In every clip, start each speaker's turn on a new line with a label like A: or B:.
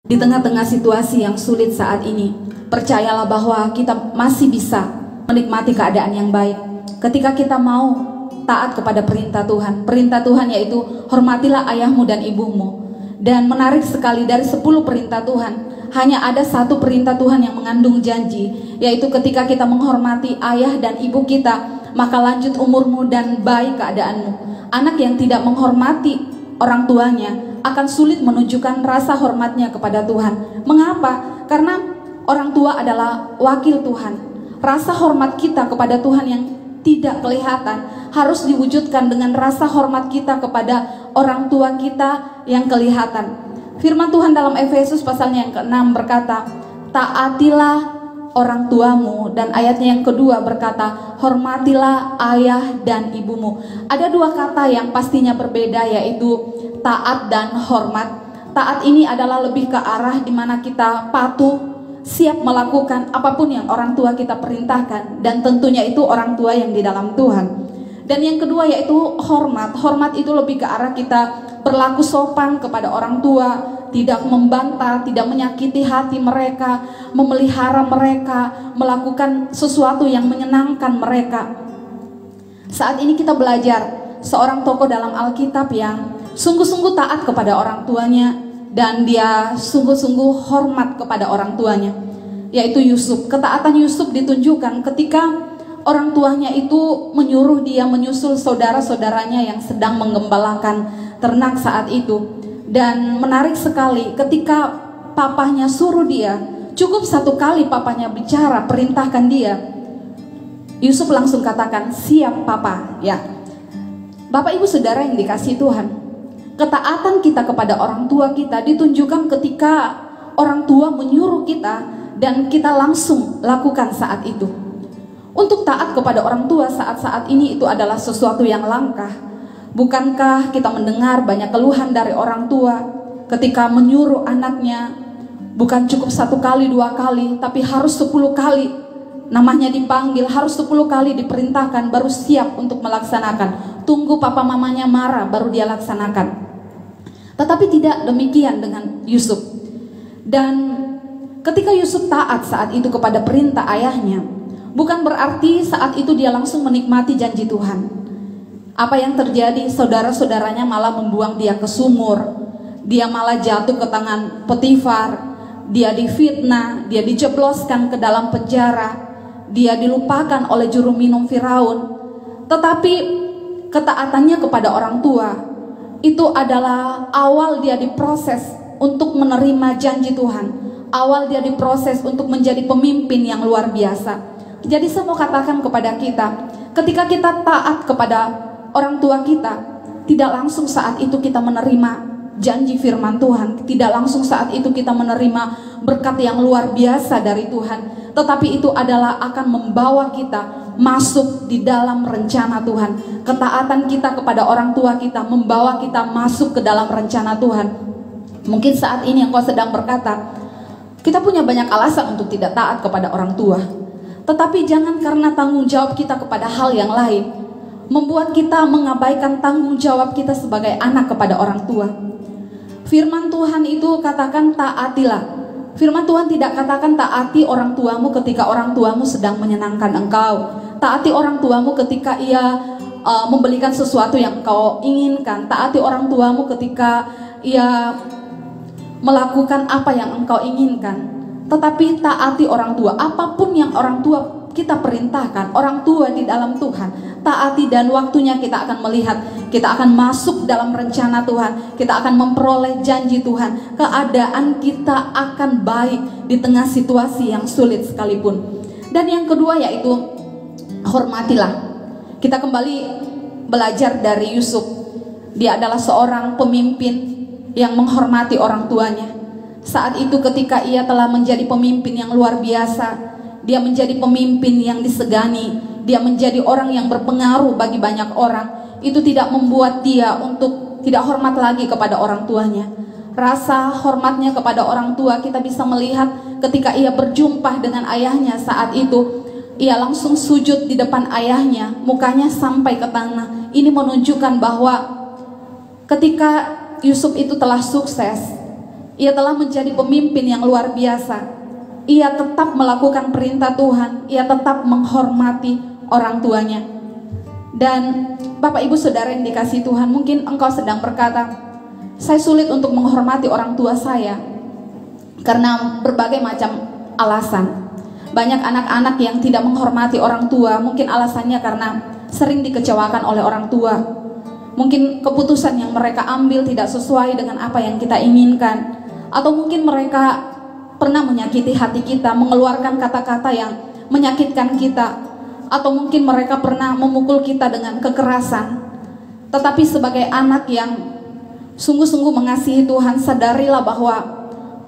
A: Di tengah-tengah situasi yang sulit saat ini, percayalah bahwa kita masih bisa menikmati keadaan yang baik ketika kita mau taat kepada perintah Tuhan. Perintah Tuhan yaitu hormatilah ayahmu dan ibumu. Dan menarik sekali, dari 10 perintah Tuhan, hanya ada 1 perintah Tuhan yang mengandung janji, yaitu ketika kita menghormati ayah dan ibu kita, maka lanjut umurmu dan baik keadaanmu. Anak yang tidak menghormati orang tuanya akan sulit menunjukkan rasa hormatnya kepada Tuhan. Mengapa? Karena orang tua adalah wakil Tuhan. Rasa hormat kita kepada Tuhan yang tidak kelihatan harus diwujudkan dengan rasa hormat kita kepada orang tua kita yang kelihatan. Firman Tuhan dalam Efesus pasalnya yang ke-6 berkata, taatilah orang tuamu, dan ayatnya yang kedua berkata, hormatilah ayah dan ibumu. Ada 2 kata yang pastinya berbeda, yaitu taat dan hormat. Taat ini adalah lebih ke arah di mana kita patuh, siap melakukan apapun yang orang tua kita perintahkan, dan tentunya itu orang tua yang di dalam Tuhan. Dan yang kedua yaitu hormat. Hormat itu lebih ke arah kita berlaku sopan kepada orang tua, tidak membantah, tidak menyakiti hati mereka, memelihara mereka, melakukan sesuatu yang menyenangkan mereka. Saat ini kita belajar seorang tokoh dalam Alkitab yang sungguh-sungguh taat kepada orang tuanya, dan dia sungguh-sungguh hormat kepada orang tuanya, yaitu Yusuf. Ketaatan Yusuf ditunjukkan ketika orang tuanya itu menyuruh dia menyusul saudara-saudaranya yang sedang menggembalakan ternak saat itu. Dan menarik sekali, ketika papahnya suruh dia, cukup 1 kali papahnya bicara, perintahkan dia, Yusuf langsung katakan, siap papa. Ya, Bapak Ibu Saudara yang dikasihi Tuhan, ketaatan kita kepada orang tua kita ditunjukkan ketika orang tua menyuruh kita dan kita langsung lakukan saat itu. Untuk taat kepada orang tua saat-saat ini itu adalah sesuatu yang langka. Bukankah kita mendengar banyak keluhan dari orang tua ketika menyuruh anaknya, bukan cukup 1 kali 2 kali, tapi harus 10 kali namanya dipanggil, harus 10 kali diperintahkan baru siap untuk melaksanakan. Tunggu papa mamanya marah baru dia laksanakan. Tetapi tidak demikian dengan Yusuf. Dan ketika Yusuf taat saat itu kepada perintah ayahnya, bukan berarti saat itu dia langsung menikmati janji Tuhan. Apa yang terjadi? Saudara-saudaranya malah membuang dia ke sumur, dia malah jatuh ke tangan Potifar, dia difitnah, dia dijebloskan ke dalam penjara, dia dilupakan oleh juru minum Firaun. Tetapi ketaatannya kepada orang tua itu adalah awal dia diproses untuk menerima janji Tuhan, awal dia diproses untuk menjadi pemimpin yang luar biasa. Jadi saya mau katakan kepada kita, ketika kita taat kepada orang tua kita, tidak langsung saat itu kita menerima janji firman Tuhan, tidak langsung saat itu kita menerima berkat yang luar biasa dari Tuhan, tetapi itu adalah akan membawa kita masuk di dalam rencana Tuhan. Ketaatan kita kepada orang tua kita membawa kita masuk ke dalam rencana Tuhan. Mungkin saat ini engkau sedang berkata, kita punya banyak alasan untuk tidak taat kepada orang tua, tetapi jangan karena tanggung jawab kita kepada hal yang lain membuat kita mengabaikan tanggung jawab kita sebagai anak kepada orang tua. Firman Tuhan itu katakan taatilah. Firman Tuhan tidak katakan taati orang tuamu ketika orang tuamu sedang menyenangkan engkau. Taati orang tuamu ketika ia membelikan sesuatu yang engkau inginkan. Taati orang tuamu ketika ia melakukan apa yang engkau inginkan. Tetapi taati orang tua, apapun yang orang tua kita perintahkan, orang tua di dalam Tuhan, taati, dan waktunya kita akan melihat, kita akan masuk dalam rencana Tuhan, kita akan memperoleh janji Tuhan, keadaan kita akan baik di tengah situasi yang sulit sekalipun. Dan yang kedua yaitu hormatilah. Kita kembali belajar dari Yusuf. Dia adalah seorang pemimpin yang menghormati orang tuanya. Saat itu ketika ia telah menjadi pemimpin yang luar biasa, dia menjadi pemimpin yang disegani, dia menjadi orang yang berpengaruh bagi banyak orang. Itu tidak membuat dia untuk tidak hormat lagi kepada orang tuanya. Rasa hormatnya kepada orang tua kita bisa melihat ketika ia berjumpa dengan ayahnya saat itu. Ia langsung sujud di depan ayahnya, mukanya sampai ke tanah. Ini menunjukkan bahwa ketika Yusuf itu telah sukses, Ia telah menjadi pemimpin yang luar biasa. Ia tetap melakukan perintah Tuhan, ia tetap menghormati orang tuanya. Dan Bapak Ibu Saudara yang dikasihi Tuhan, mungkin engkau sedang berkata, saya sulit untuk menghormati orang tua saya karena berbagai macam alasan. Banyak anak-anak yang tidak menghormati orang tua, mungkin alasannya karena sering dikecewakan oleh orang tua. Mungkin keputusan yang mereka ambil tidak sesuai dengan apa yang kita inginkan. Atau mungkin mereka pernah menyakiti hati kita, mengeluarkan kata-kata yang menyakitkan kita. Atau mungkin mereka pernah memukul kita dengan kekerasan. Tetapi sebagai anak yang sungguh-sungguh mengasihi Tuhan, sadarilah bahwa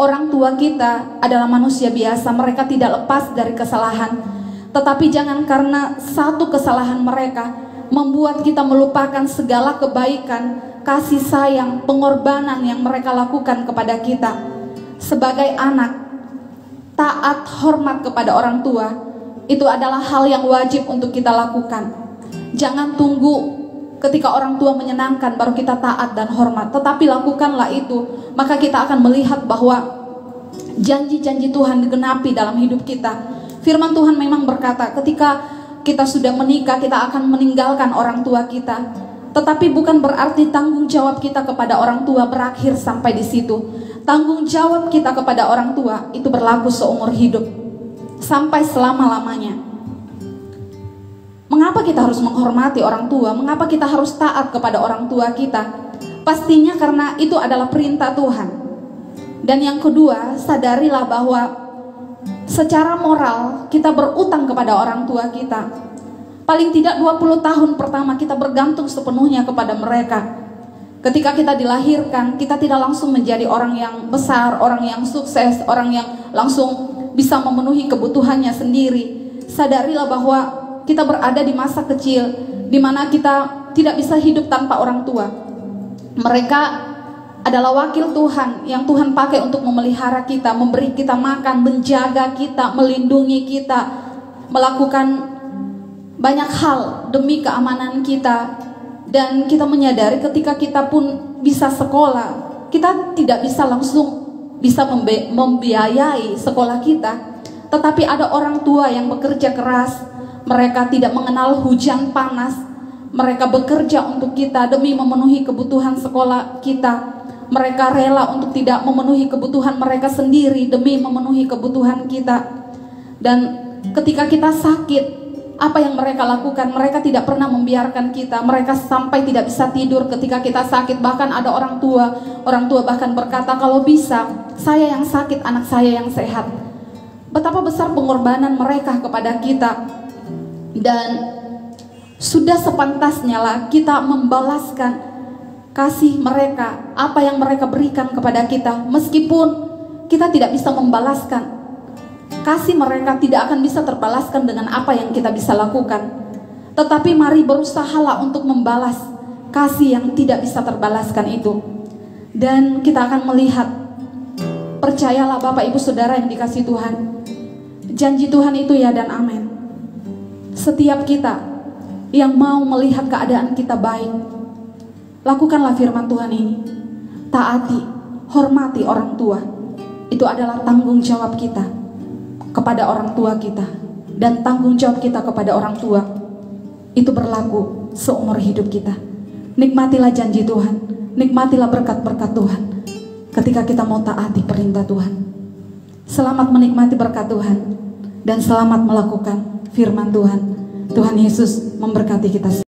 A: orang tua kita adalah manusia biasa, mereka tidak lepas dari kesalahan. Tetapi jangan karena satu kesalahan mereka membuat kita melupakan segala kebaikan, kasih sayang, pengorbanan yang mereka lakukan kepada kita. Sebagai anak, taat, hormat kepada orang tua, itu adalah hal yang wajib untuk kita lakukan. Jangan tunggu ketika orang tua menyenangkan baru kita taat dan hormat, tetapi lakukanlah itu. Maka kita akan melihat bahwa janji-janji Tuhan digenapi dalam hidup kita. Firman Tuhan memang berkata, ketika kita sudah menikah, kita akan meninggalkan orang tua kita. Tetapi bukan berarti tanggung jawab kita kepada orang tua berakhir sampai di situ. Tanggung jawab kita kepada orang tua itu berlaku seumur hidup, sampai selama-lamanya. Mengapa kita harus menghormati orang tua? Mengapa kita harus taat kepada orang tua kita? Pastinya karena itu adalah perintah Tuhan. Dan yang kedua, sadarilah bahwa secara moral kita berutang kepada orang tua kita. Paling tidak 20 tahun pertama kita bergantung sepenuhnya kepada mereka. Ketika kita dilahirkan, kita tidak langsung menjadi orang yang besar, orang yang sukses, orang yang langsung bisa memenuhi kebutuhannya sendiri. Sadarilah bahwa kita berada di masa kecil di mana kita tidak bisa hidup tanpa orang tua. Mereka adalah wakil Tuhan yang Tuhan pakai untuk memelihara kita, memberi kita makan, menjaga kita, melindungi kita, melakukan banyak hal demi keamanan kita. Dan kita menyadari ketika kita pun bisa sekolah, kita tidak bisa langsung bisa membiayai sekolah kita. Tetapi ada orang tua yang bekerja keras, mereka tidak mengenal hujan panas. Mereka bekerja untuk kita demi memenuhi kebutuhan sekolah kita. Mereka rela untuk tidak memenuhi kebutuhan mereka sendiri demi memenuhi kebutuhan kita. Dan ketika kita sakit, apa yang mereka lakukan? Mereka tidak pernah membiarkan kita. Mereka sampai tidak bisa tidur ketika kita sakit. Bahkan ada orang tua bahkan berkata, kalau bisa saya yang sakit, anak saya yang sehat. Betapa besar pengorbanan mereka kepada kita. Dan sudah sepantasnya lah kita membalaskan kasih mereka, apa yang mereka berikan kepada kita. Meskipun kita tidak bisa membalaskan, kasih mereka tidak akan bisa terbalaskan dengan apa yang kita bisa lakukan. Tetapi mari berusahalah untuk membalas kasih yang tidak bisa terbalaskan itu. Dan kita akan melihat, percayalah Bapak Ibu Saudara yang dikasihi Tuhan, janji Tuhan itu ya dan amin. Setiap kita yang mau melihat keadaan kita baik, lakukanlah firman Tuhan ini. Taati, hormati orang tua. Itu adalah tanggung jawab kita kepada orang tua kita. Dan tanggung jawab kita kepada orang tua itu berlaku seumur hidup kita. Nikmatilah janji Tuhan, nikmatilah berkat-berkat Tuhan ketika kita mau taati perintah Tuhan. Selamat menikmati berkat Tuhan dan selamat melakukan firman Tuhan. Tuhan Yesus memberkati kita.